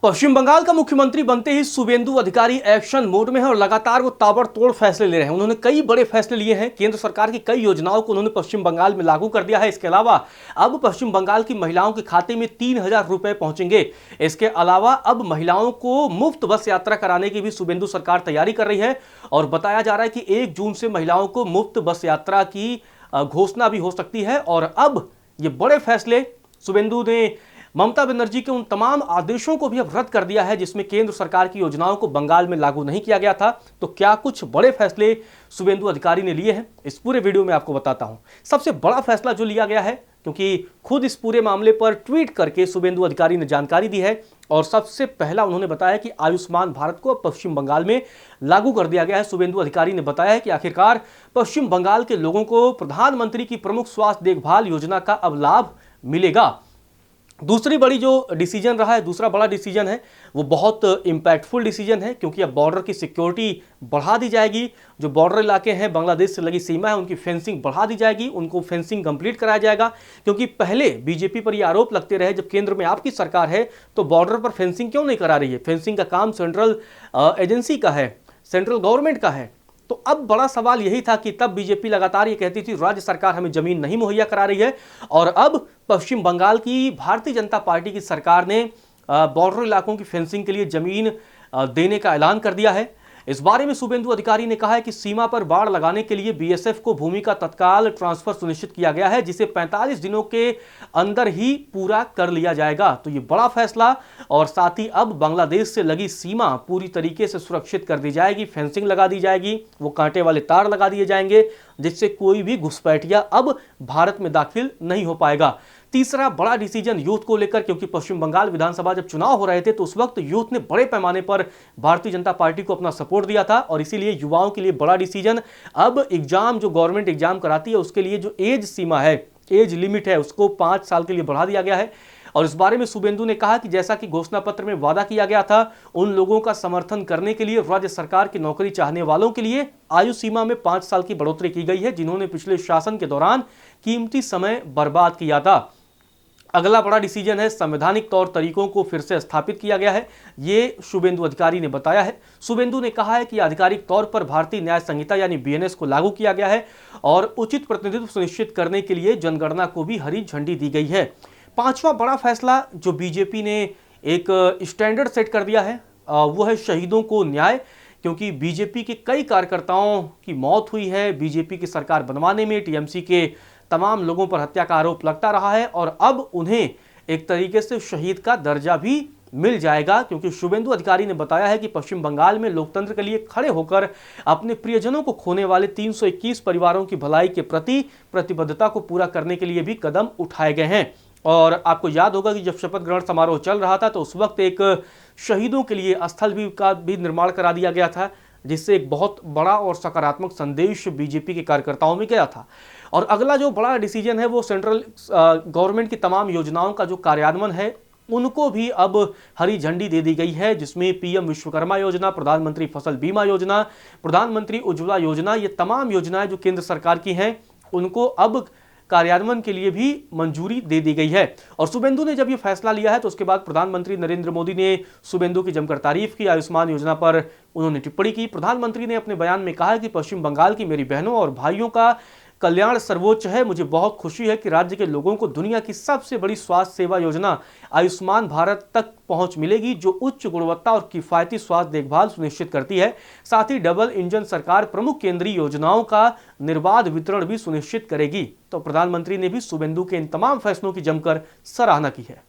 पश्चिम बंगाल का मुख्यमंत्री बनते ही शुभेंदु अधिकारी एक्शन मोड में है और लगातार वो ताबड़तोड़ फैसले ले रहे हैं। उन्होंने कई बड़े फैसले लिए हैं। केंद्र सरकार की कई योजनाओं को उन्होंने पश्चिम बंगाल में लागू कर दिया है। इसके अलावा अब पश्चिम बंगाल की महिलाओं के खाते में 3,000 रुपए पहुंचेंगे। इसके अलावा अब महिलाओं को मुफ्त बस यात्रा कराने की भी शुभेंदु सरकार तैयारी कर रही है और बताया जा रहा है कि 1 जून से महिलाओं को मुफ्त बस यात्रा की घोषणा भी हो सकती है। और अब ये बड़े फैसले शुभेंदु ने ममता बनर्जी के उन तमाम आदेशों को भी अब रद्द कर दिया है जिसमें केंद्र सरकार की योजनाओं को बंगाल में लागू नहीं किया गया था। तो क्या कुछ बड़े फैसले शुभेंदु अधिकारी ने लिए हैं, इस पूरे वीडियो में आपको बताता हूं। सबसे बड़ा फैसला जो लिया गया है, क्योंकि खुद इस पूरे मामले पर ट्वीट करके शुभेंदु अधिकारी ने जानकारी दी है और सबसे पहला उन्होंने बताया कि आयुष्मान भारत को पश्चिम बंगाल में लागू कर दिया गया है। शुभेंदु अधिकारी ने बताया है कि आखिरकार पश्चिम बंगाल के लोगों को प्रधानमंत्री की प्रमुख स्वास्थ्य देखभाल योजना का अब लाभ मिलेगा। दूसरी बड़ी जो डिसीजन रहा है, दूसरा बड़ा डिसीजन है, वो बहुत इंपैक्टफुल डिसीजन है, क्योंकि अब बॉर्डर की सिक्योरिटी बढ़ा दी जाएगी। जो बॉर्डर इलाके हैं, बांग्लादेश से लगी सीमा है, उनकी फेंसिंग बढ़ा दी जाएगी, उनको फेंसिंग कंप्लीट कराया जाएगा। क्योंकि पहले बीजेपी पर ये आरोप लगते रहे, जब केंद्र में आपकी सरकार है तो बॉर्डर पर फेंसिंग क्यों नहीं करा रही है। फेंसिंग का काम सेंट्रल एजेंसी का है, सेंट्रल गवर्नमेंट का है। तो अब बड़ा सवाल यही था कि तब बीजेपी लगातार ये कहती थी राज्य सरकार हमें जमीन नहीं मुहैया करा रही है, और अब पश्चिम बंगाल की भारतीय जनता पार्टी की सरकार ने बॉर्डर इलाकों की फेंसिंग के लिए जमीन देने का ऐलान कर दिया है। इस बारे में शुभेंदु अधिकारी ने कहा है कि सीमा पर बाड़ लगाने के लिए बीएसएफ को भूमि का तत्काल ट्रांसफर सुनिश्चित किया गया है, जिसे 45 दिनों के अंदर ही पूरा कर लिया जाएगा। तो ये बड़ा फैसला, और साथ ही अब बांग्लादेश से लगी सीमा पूरी तरीके से सुरक्षित कर दी जाएगी, फेंसिंग लगा दी जाएगी, वो कांटे वाले तार लगा दिए जाएंगे, जिससे कोई भी घुसपैठिया अब भारत में दाखिल नहीं हो पाएगा। तीसरा बड़ा डिसीजन यूथ को लेकर, क्योंकि पश्चिम बंगाल विधानसभा जब चुनाव हो रहे थे तो उस वक्त यूथ ने बड़े पैमाने पर भारतीय जनता पार्टी को अपना सपोर्ट दिया था, और इसीलिए युवाओं के लिए बड़ा डिसीजन, अब एग्जाम जो गवर्नमेंट एग्जाम कराती है उसके लिए जो एज सीमा है, एज लिमिट है, उसको 5 साल के लिए बढ़ा दिया गया है। और इस बारे में शुभेंदु ने कहा कि जैसा कि घोषणा पत्र में वादा किया गया था, उन लोगों का समर्थन करने के लिए राज्य सरकार की नौकरी चाहने वालों के लिए आयु सीमा में 5 साल की बढ़ोतरी की गई है, जिन्होंने पिछले शासन के दौरान कीमती समय बर्बाद किया था। अगला बड़ा डिसीजन है, संवैधानिक तौर तरीकों को फिर से स्थापित किया गया है, ये शुभेंदु अधिकारी ने बताया है। शुभेंदु ने कहा है कि आधिकारिक तौर पर भारतीय न्याय संहिता यानी बीएनएस को लागू किया गया है, और उचित प्रतिनिधित्व सुनिश्चित करने के लिए जनगणना को भी हरी झंडी दी गई है। पांचवा बड़ा फैसला जो बीजेपी ने एक स्टैंडर्ड सेट कर दिया है, वो है शहीदों को न्याय। क्योंकि बीजेपी के कई कार्यकर्ताओं की मौत हुई है बीजेपी की सरकार बनवाने में, टीएमसी के तमाम लोगों पर हत्या का आरोप लगता रहा है, और अब उन्हें एक तरीके से शहीद का दर्जा भी मिल जाएगा। क्योंकि शुभेंदु अधिकारी ने बताया है कि पश्चिम बंगाल में लोकतंत्र के लिए खड़े होकर अपने प्रियजनों को खोने वाले 321 परिवारों की भलाई के प्रति प्रतिबद्धता को पूरा करने के लिए भी कदम उठाए गए हैं। और आपको याद होगा कि जब शपथ ग्रहण समारोह चल रहा था तो उस वक्त एक शहीदों के लिए स्थल का भी निर्माण करा दिया गया था, जिससे एक बहुत बड़ा और सकारात्मक संदेश बीजेपी के कार्यकर्ताओं में गया था। और अगला जो बड़ा डिसीजन है, वो सेंट्रल गवर्नमेंट की तमाम योजनाओं का जो कार्यान्वयन है उनको भी अब हरी झंडी दे दी गई है, जिसमें पीएम विश्वकर्मा योजना, प्रधानमंत्री फसल बीमा योजना, प्रधानमंत्री उज्ज्वला योजना, ये तमाम योजनाएं जो केंद्र सरकार की हैं उनको अब कार्यान्वयन के लिए भी मंजूरी दे दी गई है। और शुभेंदु ने जब ये फैसला लिया है तो उसके बाद प्रधानमंत्री नरेंद्र मोदी ने शुभेंदु की जमकर तारीफ की। आयुष्मान योजना पर उन्होंने टिप्पणी की। प्रधानमंत्री ने अपने बयान में कहा कि पश्चिम बंगाल की मेरी बहनों और भाइयों का कल्याण सर्वोच्च है। मुझे बहुत खुशी है कि राज्य के लोगों को दुनिया की सबसे बड़ी स्वास्थ्य सेवा योजना आयुष्मान भारत तक पहुंच मिलेगी, जो उच्च गुणवत्ता और किफायती स्वास्थ्य देखभाल सुनिश्चित करती है। साथ ही डबल इंजन सरकार प्रमुख केंद्रीय योजनाओं का निर्बाध वितरण भी सुनिश्चित करेगी। तो प्रधानमंत्री ने भी शुभेंदु के इन तमाम फैसलों की जमकर सराहना की है।